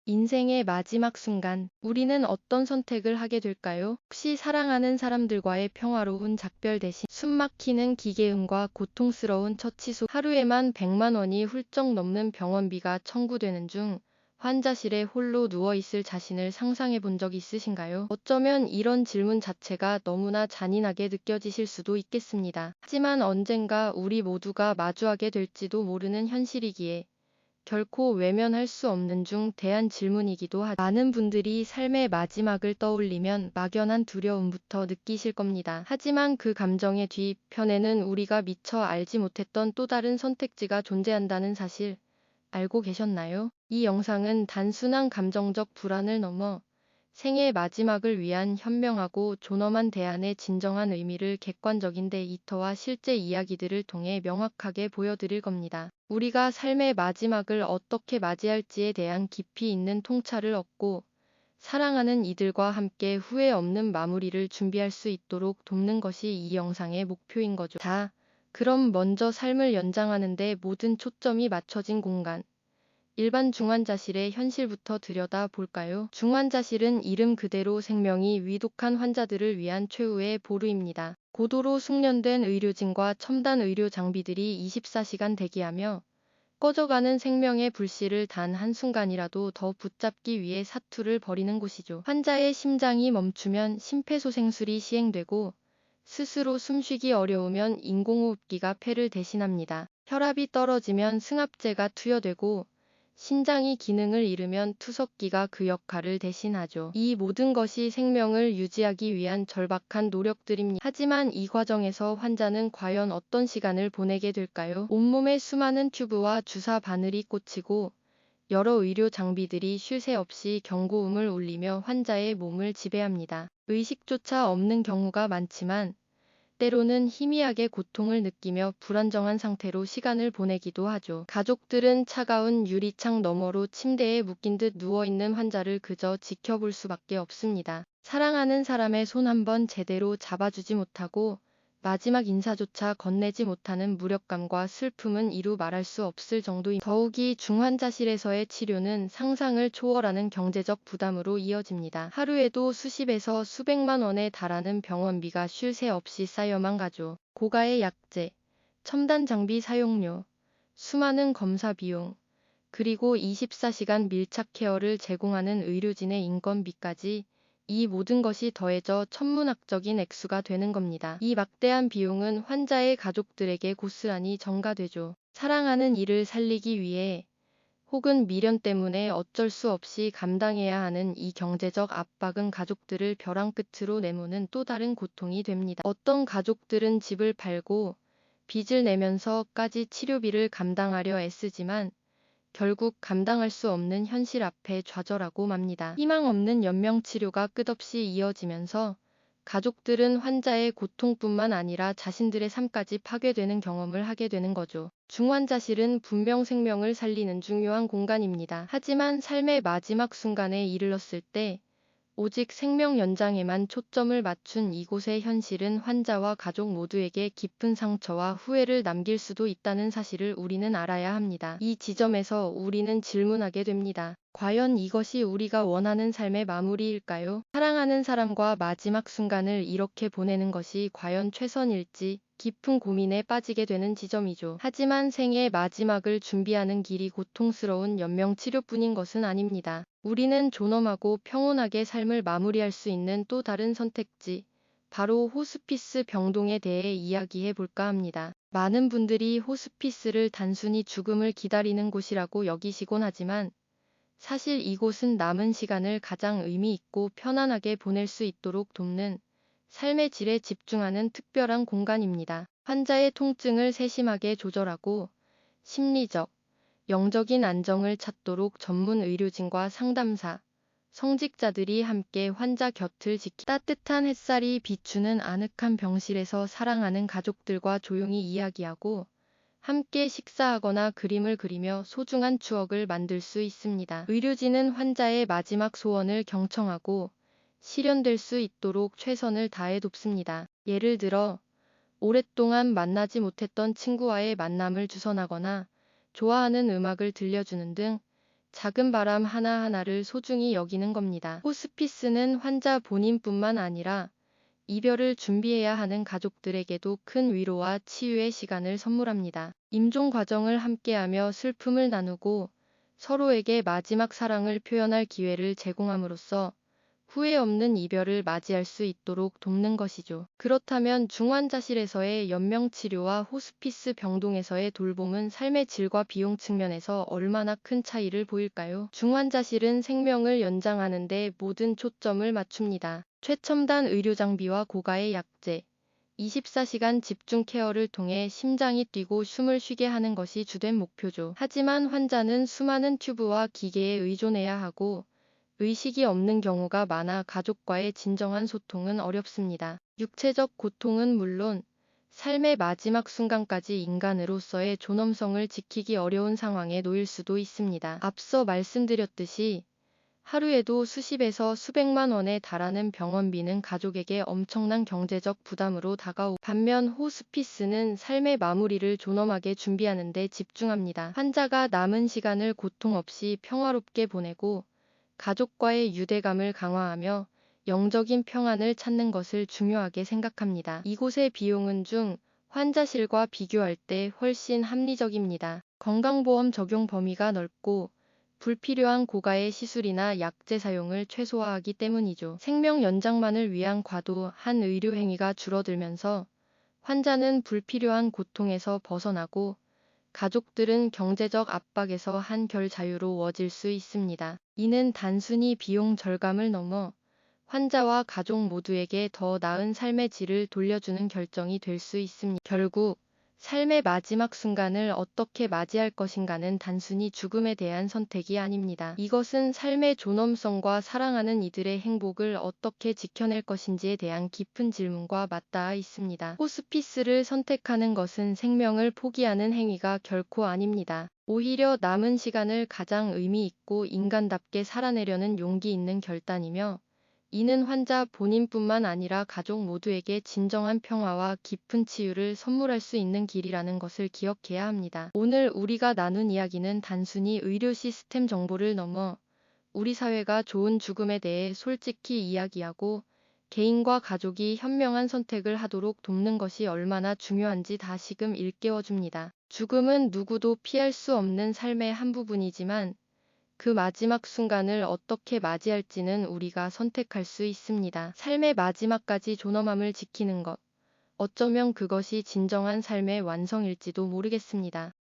인생의 마지막 순간, 우리는 어떤 선택을 하게 될까요? 혹시 사랑하는 사람들과의 평화로운 작별 대신 숨막히는 기계음과 고통스러운 처치소, 하루에만 100만 원이 훌쩍 넘는 병원비가 청구되는 중 환자실에 홀로 누워있을 자신을 상상해 본 적 있으신가요? 어쩌면 이런 질문 자체가 너무나 잔인하게 느껴지실 수도 있겠습니다. 하지만 언젠가 우리 모두가 마주하게 될지도 모르는 현실이기에 결코 외면할 수 없는 중 대한 질문이기도 하죠. 많은 분들이 삶의 마지막을 떠올리면 막연한 두려움부터 느끼실 겁니다. 하지만 그 감정의 뒤편에는 우리가 미처 알지 못했던 또 다른 선택지가 존재한다는 사실 알고 계셨나요? 이 영상은 단순한 감정적 불안을 넘어 생의 마지막을 위한 현명하고 존엄한 대안의 진정한 의미를 객관적인 데이터와 실제 이야기들을 통해 명확하게 보여드릴 겁니다. 우리가 삶의 마지막을 어떻게 맞이할지에 대한 깊이 있는 통찰을 얻고 사랑하는 이들과 함께 후회 없는 마무리를 준비할 수 있도록 돕는 것이 이 영상의 목표인 거죠. 자, 그럼 먼저 삶을 연장하는 데 모든 초점이 맞춰진 공간, 일반 중환자실의 현실부터 들여다 볼까요? 중환자실은 이름 그대로 생명이 위독한 환자들을 위한 최후의 보루입니다. 고도로 숙련된 의료진과 첨단 의료 장비들이 24시간 대기하며 꺼져가는 생명의 불씨를 단 한순간이라도 더 붙잡기 위해 사투를 벌이는 곳이죠. 환자의 심장이 멈추면 심폐소생술이 시행되고 스스로 숨쉬기 어려우면 인공호흡기가 폐를 대신합니다. 혈압이 떨어지면 승합제가 투여되고 신장이 기능을 잃으면 투석기가 그 역할을 대신하죠. 이 모든 것이 생명을 유지하기 위한 절박한 노력들입니다. 하지만 이 과정에서 환자는 과연 어떤 시간을 보내게 될까요? 온몸에 수많은 튜브와 주사 바늘이 꽂히고 여러 의료 장비들이 쉴 새 없이 경고음을 울리며 환자의 몸을 지배합니다. 의식조차 없는 경우가 많지만 때로는 희미하게 고통을 느끼며 불안정한 상태로 시간을 보내기도 하죠. 가족들은 차가운 유리창 너머로 침대에 묶인 듯 누워있는 환자를 그저 지켜볼 수밖에 없습니다. 사랑하는 사람의 손 한 번 제대로 잡아주지 못하고 마지막 인사조차 건네지 못하는 무력감과 슬픔은 이루 말할 수 없을 정도입니다. 더욱이 중환자실에서의 치료는 상상을 초월하는 경제적 부담으로 이어집니다. 하루에도 수십에서 수백만 원에 달하는 병원비가 쉴 새 없이 쌓여만 가죠. 고가의 약제, 첨단 장비 사용료, 수많은 검사 비용, 그리고 24시간 밀착 케어를 제공하는 의료진의 인건비까지 이 모든 것이 더해져 천문학적인 액수가 되는 겁니다. 이 막대한 비용은 환자의 가족들에게 고스란히 전가되죠. 사랑하는 이를 살리기 위해 혹은 미련 때문에 어쩔 수 없이 감당해야 하는 이 경제적 압박은 가족들을 벼랑 끝으로 내모는 또 다른 고통이 됩니다. 어떤 가족들은 집을 팔고 빚을 내면서까지 치료비를 감당하려 애쓰지만 결국 감당할 수 없는 현실 앞에 좌절하고 맙니다. 희망 없는 연명치료가 끝없이 이어지면서 가족들은 환자의 고통뿐만 아니라 자신들의 삶까지 파괴되는 경험을 하게 되는 거죠. 중환자실은 분명 생명을 살리는 중요한 공간입니다. 하지만 삶의 마지막 순간에 이르렀을 때 오직 생명 연장에만 초점을 맞춘 이곳의 현실은 환자와 가족 모두에게 깊은 상처와 후회를 남길 수도 있다는 사실을 우리는 알아야 합니다. 이 지점에서 우리는 질문하게 됩니다. 과연 이것이 우리가 원하는 삶의 마무리일까요? 사랑하는 사람과 마지막 순간을 이렇게 보내는 것이 과연 최선일지 깊은 고민에 빠지게 되는 지점이죠. 하지만 생의 마지막을 준비하는 길이 고통스러운 연명치료뿐인 것은 아닙니다. 우리는 존엄하고 평온하게 삶을 마무리할 수 있는 또 다른 선택지, 바로 호스피스 병동에 대해 이야기해 볼까 합니다. 많은 분들이 호스피스를 단순히 죽음을 기다리는 곳이라고 여기시곤 하지만 사실 이곳은 남은 시간을 가장 의미 있고 편안하게 보낼 수 있도록 돕는 삶의 질에 집중하는 특별한 공간입니다. 환자의 통증을 세심하게 조절하고 심리적, 영적인 안정을 찾도록 전문 의료진과 상담사, 성직자들이 함께 환자 곁을 따뜻한 햇살이 비추는 아늑한 병실에서 사랑하는 가족들과 조용히 이야기하고 함께 식사하거나 그림을 그리며 소중한 추억을 만들 수 있습니다. 의료진은 환자의 마지막 소원을 경청하고 실현될 수 있도록 최선을 다해 돕습니다. 예를 들어 오랫동안 만나지 못했던 친구와의 만남을 주선하거나 좋아하는 음악을 들려주는 등 작은 바람 하나하나를 소중히 여기는 겁니다. 호스피스는 환자 본인뿐만 아니라 이별을 준비해야 하는 가족들에게도 큰 위로와 치유의 시간을 선물합니다. 임종 과정을 함께하며 슬픔을 나누고 서로에게 마지막 사랑을 표현할 기회를 제공함으로써 후회 없는 이별을 맞이할 수 있도록 돕는 것이죠. 그렇다면 중환자실에서의 연명치료와 호스피스 병동에서의 돌봄은 삶의 질과 비용 측면에서 얼마나 큰 차이를 보일까요? 중환자실은 생명을 연장하는 데 모든 초점을 맞춥니다. 최첨단 의료 장비와 고가의 약제, 24시간 집중 케어를 통해 심장이 뛰고 숨을 쉬게 하는 것이 주된 목표죠. 하지만 환자는 수많은 튜브와 기계에 의존해야 하고 의식이 없는 경우가 많아 가족과의 진정한 소통은 어렵습니다. 육체적 고통은 물론 삶의 마지막 순간까지 인간으로서의 존엄성을 지키기 어려운 상황에 놓일 수도 있습니다. 앞서 말씀드렸듯이 하루에도 수십에서 수백만 원에 달하는 병원비는 가족에게 엄청난 경제적 부담으로 다가오고 반면 호스피스는 삶의 마무리를 존엄하게 준비하는 데 집중합니다. 환자가 남은 시간을 고통 없이 평화롭게 보내고 가족과의 유대감을 강화하며 영적인 평안을 찾는 것을 중요하게 생각합니다. 이곳의 비용은 환자실과 비교할 때 훨씬 합리적입니다. 건강보험 적용 범위가 넓고 불필요한 고가의 시술이나 약제 사용을 최소화하기 때문이죠. 생명 연장만을 위한 과도한 의료 행위가 줄어들면서 환자는 불필요한 고통에서 벗어나고 가족들은 경제적 압박에서 한결 자유로워질 수 있습니다. 이는 단순히 비용 절감을 넘어 환자와 가족 모두에게 더 나은 삶의 질을 돌려주는 결정이 될 수 있습니다. 결국 삶의 마지막 순간을 어떻게 맞이할 것인가는 단순히 죽음에 대한 선택이 아닙니다. 이것은 삶의 존엄성과 사랑하는 이들의 행복을 어떻게 지켜낼 것인지에 대한 깊은 질문과 맞닿아 있습니다. 호스피스를 선택하는 것은 생명을 포기하는 행위가 결코 아닙니다. 오히려 남은 시간을 가장 의미 있고 인간답게 살아내려는 용기 있는 결단이며 이는 환자 본인뿐만 아니라 가족 모두에게 진정한 평화와 깊은 치유를 선물할 수 있는 길이라는 것을 기억해야 합니다. 오늘 우리가 나눈 이야기는 단순히 의료 시스템 정보를 넘어 우리 사회가 좋은 죽음에 대해 솔직히 이야기하고 개인과 가족이 현명한 선택을 하도록 돕는 것이 얼마나 중요한지 다시금 일깨워줍니다. 죽음은 누구도 피할 수 없는 삶의 한 부분이지만 그 마지막 순간을 어떻게 맞이할지는 우리가 선택할 수 있습니다. 삶의 마지막까지 존엄함을 지키는 것. 어쩌면 그것이 진정한 삶의 완성일지도 모르겠습니다.